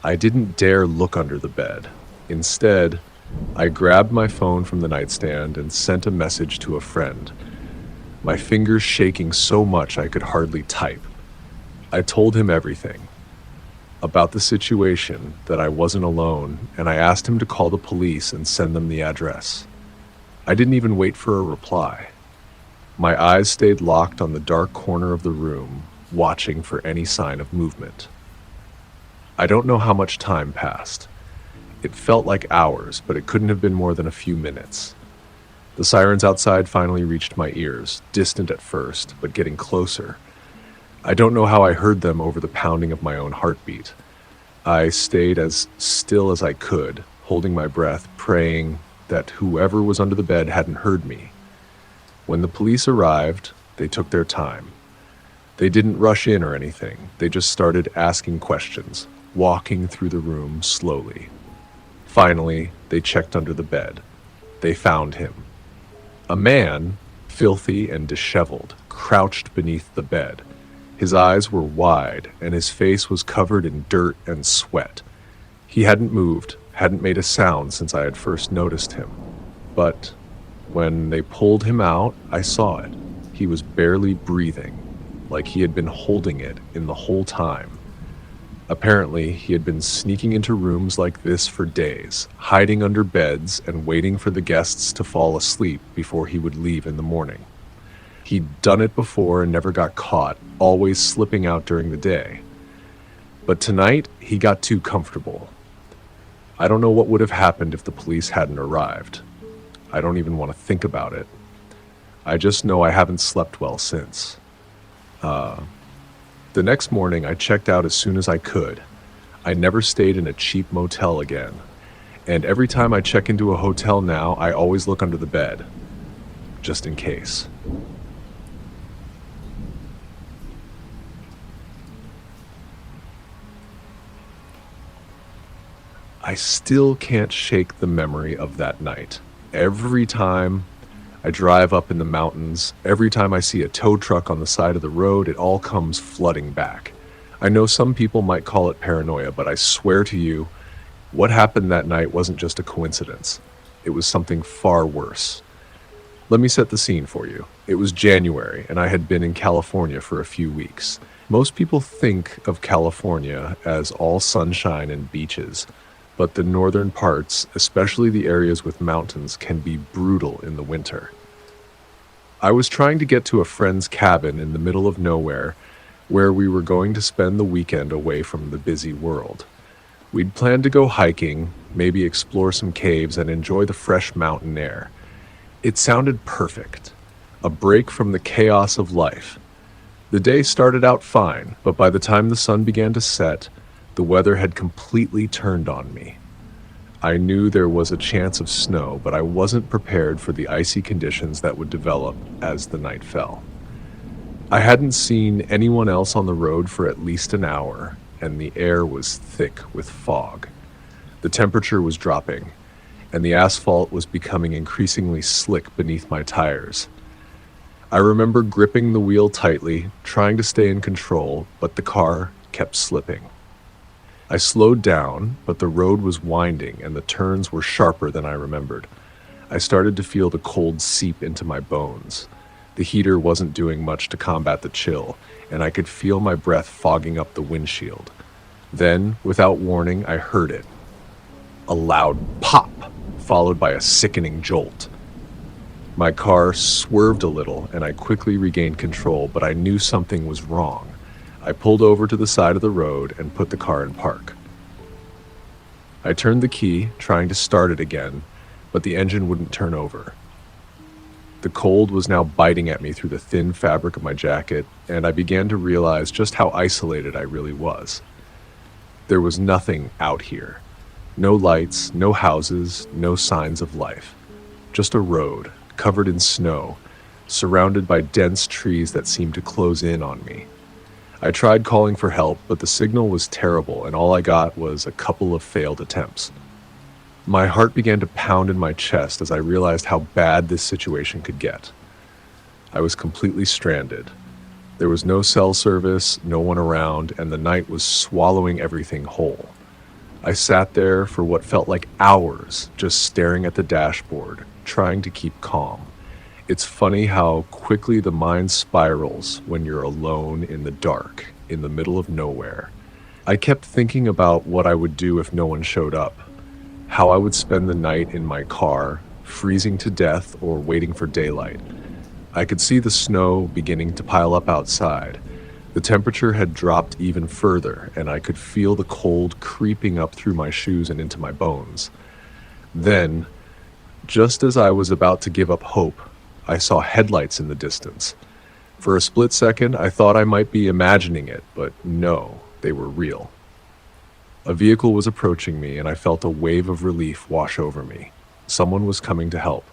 I didn't dare look under the bed. Instead, I grabbed my phone from the nightstand and sent a message to a friend, my fingers shaking so much I could hardly type. I told him everything about the situation, that I wasn't alone, and I asked him to call the police and send them the address. I didn't even wait for a reply. My eyes stayed locked on the dark corner of the room, watching for any sign of movement. I don't know how much time passed. It felt like hours, but it couldn't have been more than a few minutes. The sirens outside finally reached my ears, distant at first, but getting closer. I don't know how I heard them over the pounding of my own heartbeat. I stayed as still as I could, holding my breath, praying that whoever was under the bed hadn't heard me. When the police arrived, they took their time. They didn't rush in or anything. They just started asking questions, walking through the room slowly. Finally, they checked under the bed. They found him. A man, filthy and disheveled, crouched beneath the bed. His eyes were wide, and his face was covered in dirt and sweat. He hadn't moved, hadn't made a sound since I had first noticed him. But when they pulled him out, I saw it. He was barely breathing, like he had been holding it in the whole time. Apparently, he had been sneaking into rooms like this for days, hiding under beds and waiting for the guests to fall asleep before he would leave in the morning. He'd done it before and never got caught, always slipping out during the day. But tonight, he got too comfortable. I don't know what would have happened if the police hadn't arrived. I don't even want to think about it. I just know I haven't slept well since. The next morning, I checked out as soon as I could. I never stayed in a cheap motel again. And every time I check into a hotel now, I always look under the bed, just in case. I still can't shake the memory of that night. Every time I drive up in the mountains, every time I see a tow truck on the side of the road, it all comes flooding back. I know some people might call it paranoia, but I swear to you, what happened that night wasn't just a coincidence. It was something far worse. Let me set the scene for you. It was January, and I had been in California for a few weeks. Most people think of California as all sunshine and beaches, but the northern parts, especially the areas with mountains, can be brutal in the winter. I was trying to get to a friend's cabin in the middle of nowhere where we were going to spend the weekend away from the busy world. We'd planned to go hiking, maybe explore some caves and enjoy the fresh mountain air. It sounded perfect, a break from the chaos of life. The day started out fine, but by the time the sun began to set, the weather had completely turned on me. I knew there was a chance of snow, but I wasn't prepared for the icy conditions that would develop as the night fell. I hadn't seen anyone else on the road for at least an hour, and the air was thick with fog. The temperature was dropping, and the asphalt was becoming increasingly slick beneath my tires. I remember gripping the wheel tightly, trying to stay in control, but the car kept slipping. I slowed down, but the road was winding and the turns were sharper than I remembered. I started to feel the cold seep into my bones. The heater wasn't doing much to combat the chill, and I could feel my breath fogging up the windshield. Then, without warning, I heard it. A loud pop, followed by a sickening jolt. My car swerved a little, and I quickly regained control, but I knew something was wrong. I pulled over to the side of the road and put the car in park. I turned the key, trying to start it again, but the engine wouldn't turn over. The cold was now biting at me through the thin fabric of my jacket, and I began to realize just how isolated I really was. There was nothing out here. No lights, no houses, no signs of life. Just a road, covered in snow, surrounded by dense trees that seemed to close in on me. I tried calling for help, but the signal was terrible, and all I got was a couple of failed attempts. My heart began to pound in my chest as I realized how bad this situation could get. I was completely stranded. There was no cell service, no one around, and the night was swallowing everything whole. I sat there for what felt like hours, just staring at the dashboard, trying to keep calm. It's funny how quickly the mind spirals when you're alone in the dark, in the middle of nowhere. I kept thinking about what I would do if no one showed up, how I would spend the night in my car, freezing to death or waiting for daylight. I could see the snow beginning to pile up outside, The temperature had dropped even further, and I could feel the cold creeping up through my shoes and into my bones. Then, just as I was about to give up hope, I saw headlights in the distance. For a split second, I thought I might be imagining it, but no, they were real. A vehicle was approaching me, and I felt a wave of relief wash over me. Someone was coming to help.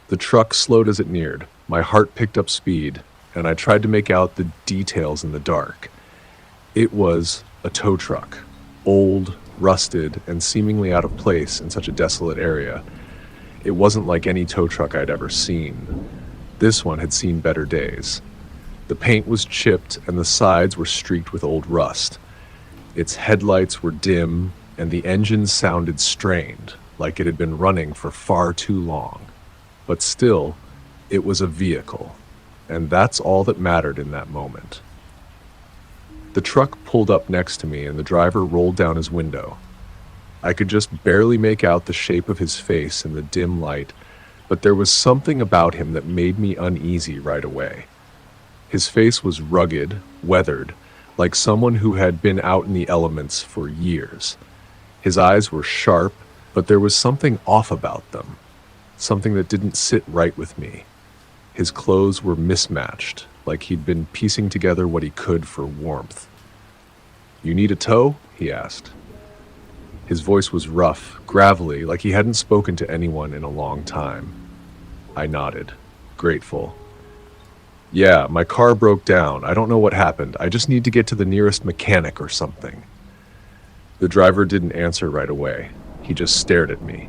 The truck slowed as it neared. My heart picked up speed, and I tried to make out the details in the dark. It was a tow truck, old, rusted, and seemingly out of place in such a desolate area. It wasn't like any tow truck I'd ever seen. This one had seen better days. The paint was chipped, and the sides were streaked with old rust. Its headlights were dim, and the engine sounded strained, like it had been running for far too long. But still, it was a vehicle, and that's all that mattered in that moment. The truck pulled up next to me, and the driver rolled down his window. I could just barely make out the shape of his face in the dim light, but there was something about him that made me uneasy right away. His face was rugged, weathered, like someone who had been out in the elements for years. His eyes were sharp, but there was something off about them, something that didn't sit right with me. His clothes were mismatched, like he'd been piecing together what he could for warmth. "You need a tow?" he asked. His voice was rough, gravelly, like he hadn't spoken to anyone in a long time. I nodded, grateful. "Yeah, my car broke down. I don't know what happened. I just need to get to the nearest mechanic or something." The driver didn't answer right away. He just stared at me.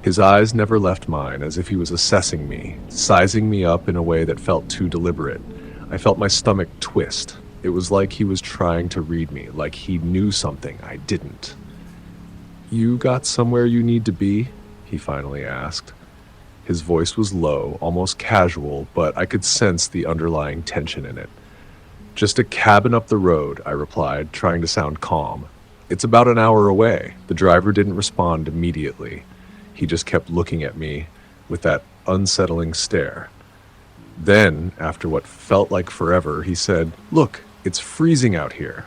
His eyes never left mine, as if he was assessing me, sizing me up in a way that felt too deliberate. I felt my stomach twist. It was like he was trying to read me, like he knew something I didn't. "You got somewhere you need to be?" he finally asked. His voice was low, almost casual, but I could sense the underlying tension in it. "Just a cabin up the road," I replied, trying to sound calm. "It's about an hour away." The driver didn't respond immediately. He just kept looking at me with that unsettling stare. Then, after what felt like forever, he said, "Look, it's freezing out here.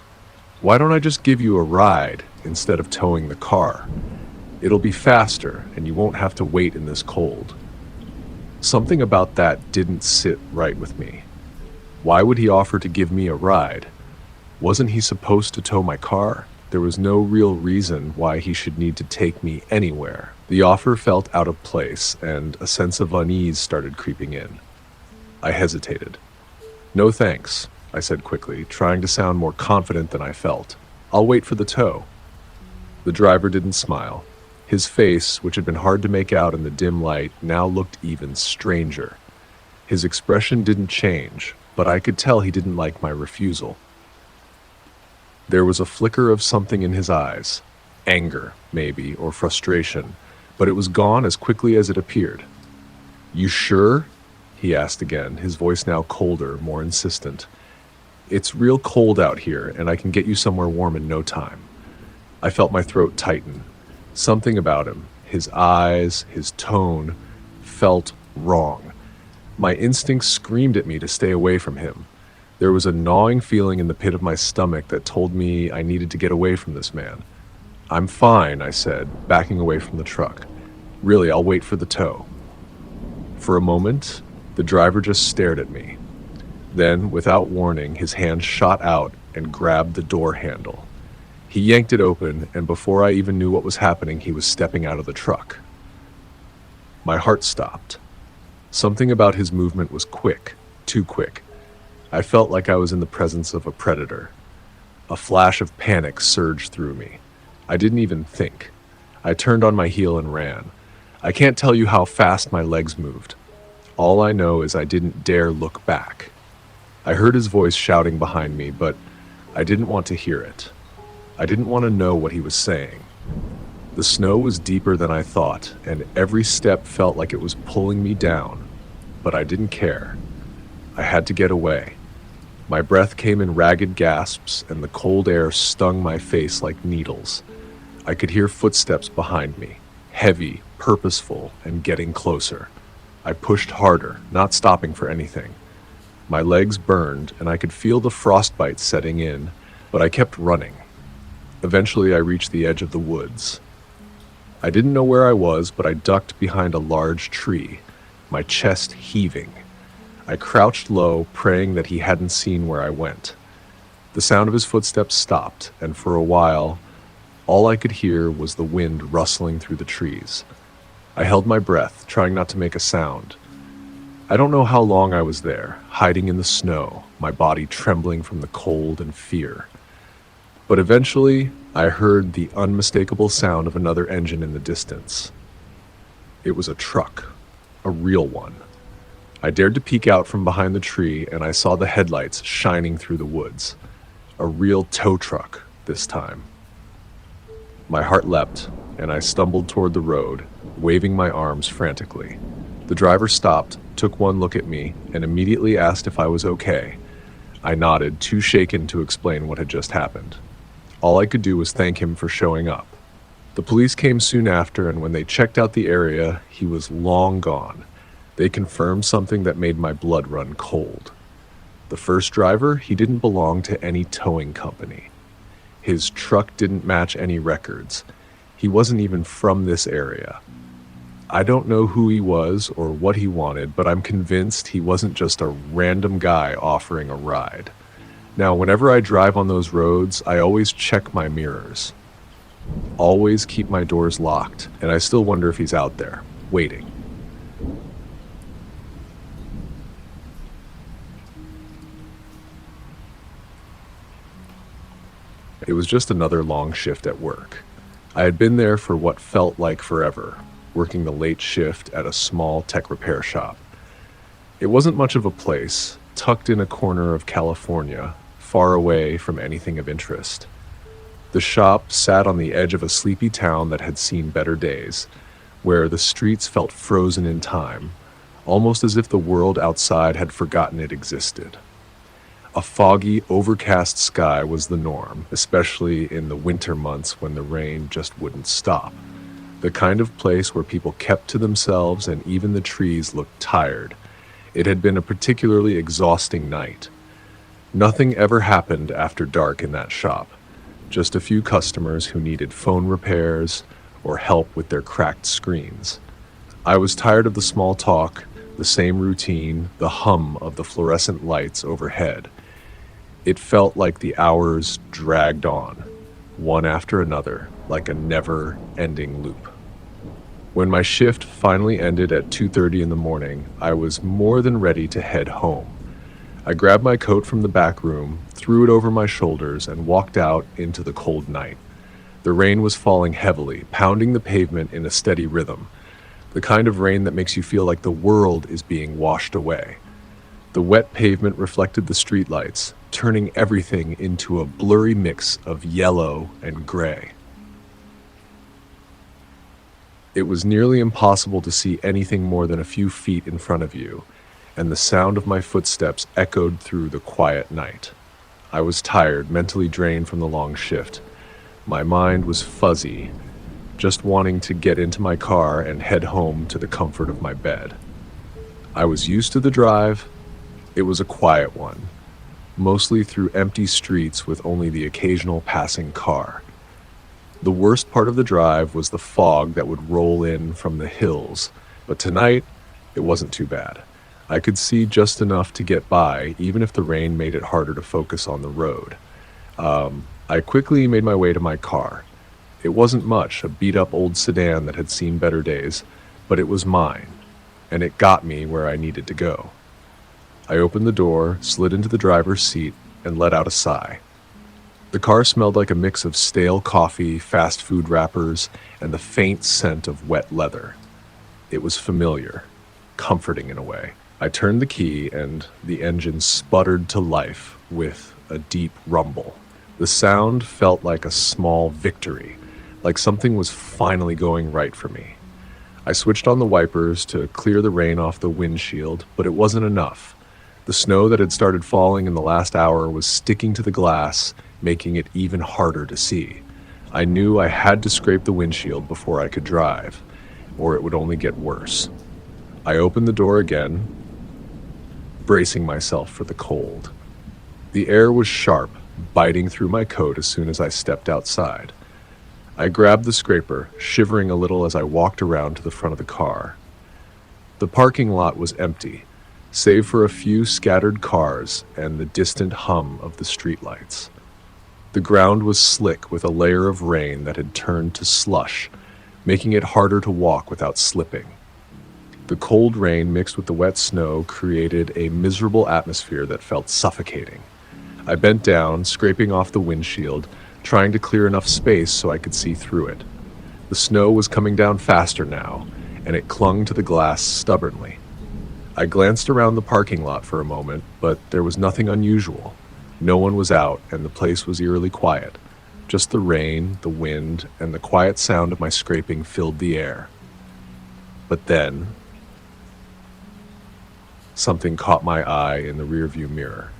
Why don't I just give you a ride instead of towing the car? It'll be faster, and you won't have to wait in this cold." Something about that didn't sit right with me. Why would he offer to give me a ride? Wasn't he supposed to tow my car? There was no real reason why he should need to take me anywhere. The offer felt out of place, and a sense of unease started creeping in. I hesitated. "No thanks," I said quickly, trying to sound more confident than I felt. "I'll wait for the tow." The driver didn't smile. His face, which had been hard to make out in the dim light, now looked even stranger. His expression didn't change, but I could tell he didn't like my refusal. There was a flicker of something in his eyes, anger, maybe, or frustration, but it was gone as quickly as it appeared. "You sure?" he asked again, his voice now colder, more insistent. "It's real cold out here, and I can get you somewhere warm in no time." I felt my throat tighten. Something about him, his eyes, his tone, felt wrong. My instincts screamed at me to stay away from him. There was a gnawing feeling in the pit of my stomach that told me I needed to get away from this man. "I'm fine," I said, backing away from the truck. "Really, I'll wait for the tow." For a moment, the driver just stared at me. Then, without warning, his hand shot out and grabbed the door handle. He yanked it open, and before I even knew what was happening, he was stepping out of the truck. My heart stopped. Something about his movement was quick, too quick. I felt like I was in the presence of a predator. A flash of panic surged through me. I didn't even think. I turned on my heel and ran. I can't tell you how fast my legs moved. All I know is I didn't dare look back. I heard his voice shouting behind me, but I didn't want to hear it. I didn't want to know what he was saying. The snow was deeper than I thought, and every step felt like it was pulling me down, but I didn't care. I had to get away. My breath came in ragged gasps, and the cold air stung my face like needles. I could hear footsteps behind me, heavy, purposeful, and getting closer. I pushed harder, not stopping for anything. My legs burned, and I could feel the frostbite setting in, but I kept running. Eventually, I reached the edge of the woods. I didn't know where I was, but I ducked behind a large tree, my chest heaving. I crouched low, praying that he hadn't seen where I went. The sound of his footsteps stopped, and for a while, all I could hear was the wind rustling through the trees. I held my breath, trying not to make a sound. I don't know how long I was there, hiding in the snow, my body trembling from the cold and fear. But eventually, I heard the unmistakable sound of another engine in the distance. It was a truck, a real one. I dared to peek out from behind the tree, and I saw the headlights shining through the woods. A real tow truck, this time. My heart leapt, and I stumbled toward the road, waving my arms frantically. The driver stopped, took one look at me, and immediately asked if I was okay. I nodded, too shaken to explain what had just happened. All I could do was thank him for showing up. The police came soon after, and when they checked out the area, he was long gone. They confirmed something that made my blood run cold. The first driver, he didn't belong to any towing company. His truck didn't match any records. He wasn't even from this area. I don't know who he was or what he wanted, but I'm convinced he wasn't just a random guy offering a ride. Now, whenever I drive on those roads, I always check my mirrors. Always keep my doors locked, and I still wonder if he's out there, waiting. It was just another long shift at work. I had been there for what felt like forever, working the late shift at a small tech repair shop. It wasn't much of a place, tucked in a corner of California, far away from anything of interest. The shop sat on the edge of a sleepy town that had seen better days, where the streets felt frozen in time, almost as if the world outside had forgotten it existed. A foggy, overcast sky was the norm, especially in the winter months when the rain just wouldn't stop. The kind of place where people kept to themselves and even the trees looked tired. It had been a particularly exhausting night. Nothing ever happened after dark in that shop. Just a few customers who needed phone repairs or help with their cracked screens. I was tired of the small talk, the same routine, the hum of the fluorescent lights overhead. It felt like the hours dragged on, one after another, like a never-ending loop. When my shift finally ended at 2:30 in the morning, I was more than ready to head home. I grabbed my coat from the back room, threw it over my shoulders, and walked out into the cold night. The rain was falling heavily, pounding the pavement in a steady rhythm, the kind of rain that makes you feel like the world is being washed away. The wet pavement reflected the streetlights, turning everything into a blurry mix of yellow and gray. It was nearly impossible to see anything more than a few feet in front of you, and the sound of my footsteps echoed through the quiet night. I was tired, mentally drained from the long shift. My mind was fuzzy, just wanting to get into my car and head home to the comfort of my bed. I was used to the drive. It was a quiet one, mostly through empty streets with only the occasional passing car. The worst part of the drive was the fog that would roll in from the hills, but tonight, it wasn't too bad. I could see just enough to get by, even if the rain made it harder to focus on the road. I quickly made my way to my car. It wasn't much, a beat-up old sedan that had seen better days, but it was mine, and it got me where I needed to go. I opened the door, slid into the driver's seat, and let out a sigh. The car smelled like a mix of stale coffee, fast food wrappers, and the faint scent of wet leather. It was familiar, comforting in a way. I turned the key, and the engine sputtered to life with a deep rumble. The sound felt like a small victory, like something was finally going right for me. I switched on the wipers to clear the rain off the windshield, but it wasn't enough. The snow that had started falling in the last hour was sticking to the glass, making it even harder to see. I knew I had to scrape the windshield before I could drive, or it would only get worse. I opened the door again, bracing myself for the cold. The air was sharp, biting through my coat as soon as I stepped outside. I grabbed the scraper, shivering a little as I walked around to the front of the car. The parking lot was empty, save for a few scattered cars and the distant hum of the streetlights. The ground was slick with a layer of rain that had turned to slush, making it harder to walk without slipping. The cold rain mixed with the wet snow created a miserable atmosphere that felt suffocating. I bent down, scraping off the windshield, trying to clear enough space so I could see through it. The snow was coming down faster now, and it clung to the glass stubbornly. I glanced around the parking lot for a moment, but there was nothing unusual. No one was out, and the place was eerily quiet. Just the rain, the wind, and the quiet sound of my scraping filled the air. But then, something caught my eye in the rearview mirror.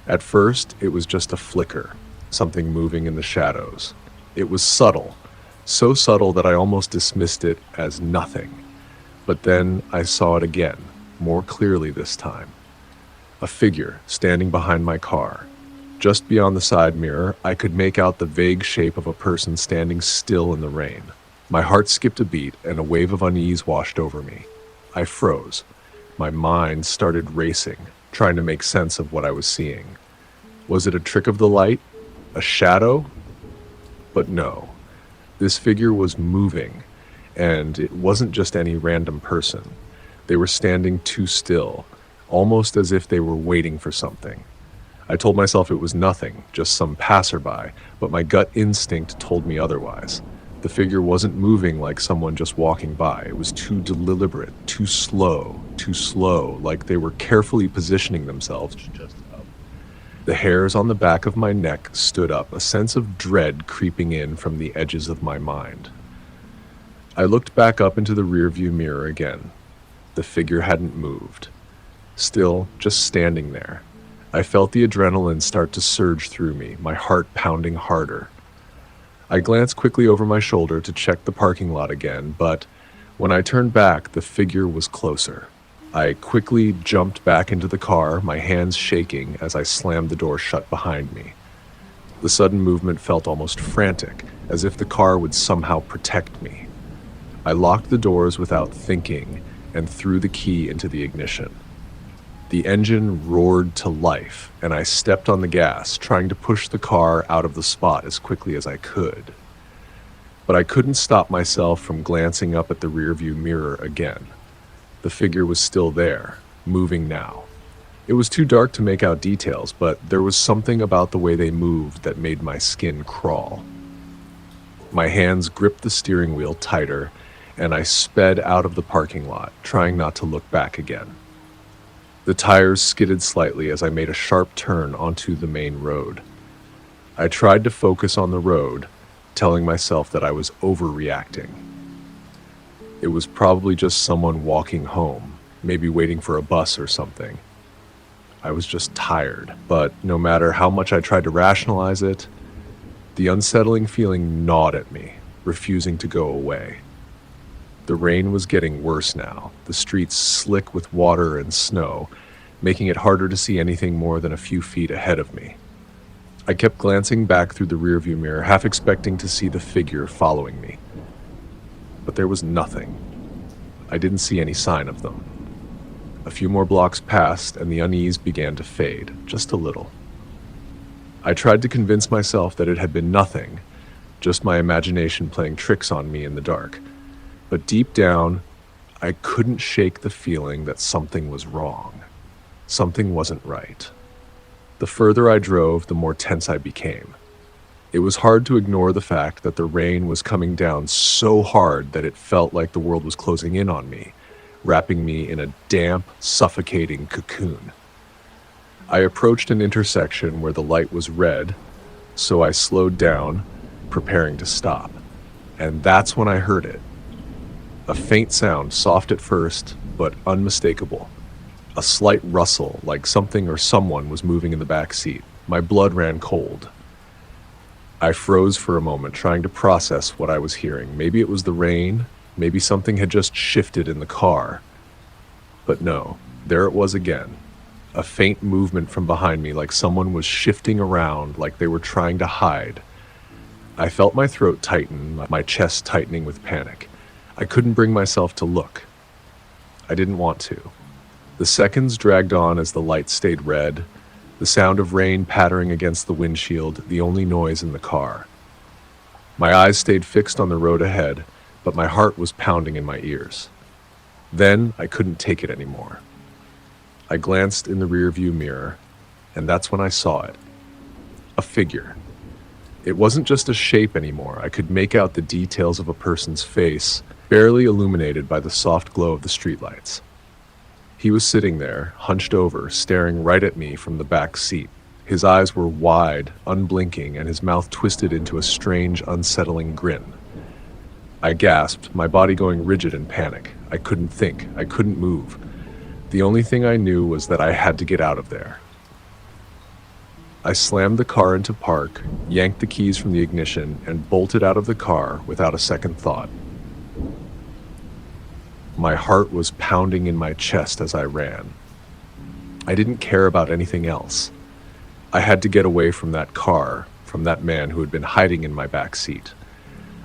At first, it was just a flicker, something moving in the shadows. It was subtle, so subtle that I almost dismissed it as nothing. But then I saw it again, more clearly this time. A figure standing behind my car. Just beyond the side mirror, I could make out the vague shape of a person standing still in the rain. My heart skipped a beat, and a wave of unease washed over me. I froze. My mind started racing, trying to make sense of what I was seeing. Was it a trick of the light? A shadow? But no. This figure was moving, and it wasn't just any random person. They were standing too still, almost as if they were waiting for something. I told myself it was nothing, just some passerby, but my gut instinct told me otherwise. The figure wasn't moving like someone just walking by. It was too deliberate, too slow, like they were carefully positioning themselves just up. The hairs on the back of my neck stood up, a sense of dread creeping in from the edges of my mind. I looked back up into the rearview mirror again. The figure hadn't moved. Still, just standing there. I felt the adrenaline start to surge through me, my heart pounding harder. I glanced quickly over my shoulder to check the parking lot again, but when I turned back, the figure was closer. I quickly jumped back into the car, my hands shaking as I slammed the door shut behind me. The sudden movement felt almost frantic, as if the car would somehow protect me. I locked the doors without thinking and threw the key into the ignition. The engine roared to life, and I stepped on the gas, trying to push the car out of the spot as quickly as I could. But I couldn't stop myself from glancing up at the rearview mirror again. The figure was still there, moving now. It was too dark to make out details, but there was something about the way they moved that made my skin crawl. My hands gripped the steering wheel tighter, and I sped out of the parking lot, trying not to look back again. The tires skidded slightly as I made a sharp turn onto the main road. I tried to focus on the road, telling myself that I was overreacting. It was probably just someone walking home, maybe waiting for a bus or something. I was just tired, but no matter how much I tried to rationalize it, the unsettling feeling gnawed at me, refusing to go away. The rain was getting worse now, the streets slick with water and snow, making it harder to see anything more than a few feet ahead of me. I kept glancing back through the rearview mirror, half expecting to see the figure following me. But there was nothing. I didn't see any sign of them. A few more blocks passed, and the unease began to fade, just a little. I tried to convince myself that it had been nothing, just my imagination playing tricks on me in the dark. But deep down, I couldn't shake the feeling that something was wrong. Something wasn't right. The further I drove, the more tense I became. It was hard to ignore the fact that the rain was coming down so hard that it felt like the world was closing in on me, wrapping me in a damp, suffocating cocoon. I approached an intersection where the light was red, so I slowed down, preparing to stop. And that's when I heard it. A faint sound, soft at first, but unmistakable. A slight rustle, like something or someone was moving in the back seat. My blood ran cold. I froze for a moment, trying to process what I was hearing. Maybe it was the rain, maybe something had just shifted in the car. But no, there it was again. a faint movement from behind me, like someone was shifting around, like they were trying to hide. I felt my throat tighten, my chest tightening with panic. I couldn't bring myself to look. I didn't want to. The seconds dragged on as the light stayed red, the sound of rain pattering against the windshield, the only noise in the car. My eyes stayed fixed on the road ahead, but my heart was pounding in my ears. Then I couldn't take it anymore. I glanced in the rearview mirror, and that's when I saw it. A figure. It wasn't just a shape anymore. I could make out the details of a person's face, barely illuminated by the soft glow of the streetlights. He was sitting there, hunched over, staring right at me from the back seat. His eyes were wide, unblinking, and his mouth twisted into a strange, unsettling grin. I gasped, my body going rigid in panic. I couldn't think. I couldn't move. The only thing I knew was that I had to get out of there. I slammed the car into park, yanked the keys from the ignition, and bolted out of the car without a second thought. My heart was pounding in my chest as I ran. I didn't care about anything else. I had to get away from that car, from that man who had been hiding in my back seat.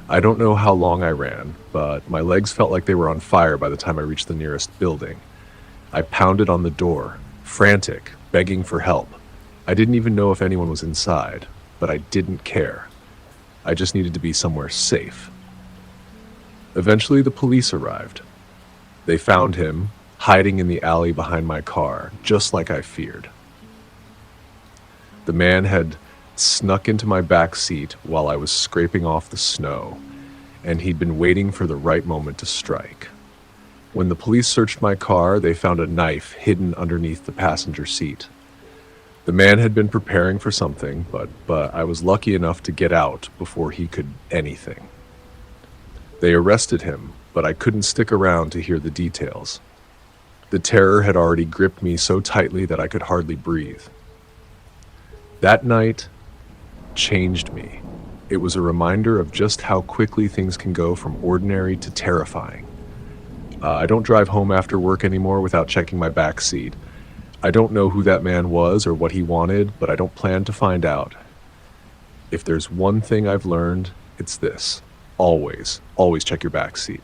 I don't know how long I ran, but my legs felt like they were on fire by the time I reached the nearest building. I pounded on the door, frantic, begging for help. I didn't even know if anyone was inside, but I didn't care. I just needed to be somewhere safe. Eventually, the police arrived. They found him, hiding in the alley behind my car, just like I feared. The man had snuck into my back seat while I was scraping off the snow, and he'd been waiting for the right moment to strike. When the police searched my car, they found a knife hidden underneath the passenger seat. The man had been preparing for something, but I was lucky enough to get out before he could anything. They arrested him, but I couldn't stick around to hear the details. The terror had already gripped me so tightly that I could hardly breathe. That night changed me. It was a reminder of just how quickly things can go from ordinary to terrifying. I don't drive home after work anymore without checking my back seat. I don't know who that man was or what he wanted, but I don't plan to find out. If there's one thing I've learned, it's this. Always check your back seat.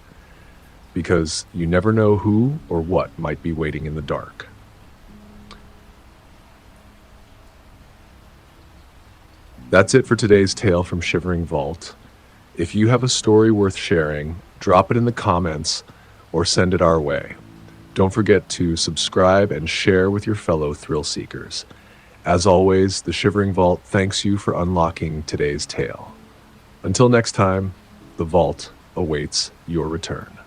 Because you never know who or what might be waiting in the dark. That's it for today's tale from Shivering Vault. If you have a story worth sharing, drop it in the comments or send it our way. Don't forget to subscribe and share with your fellow thrill seekers. As always, the Shivering Vault thanks you for unlocking today's tale. Until next time, the vault awaits your return.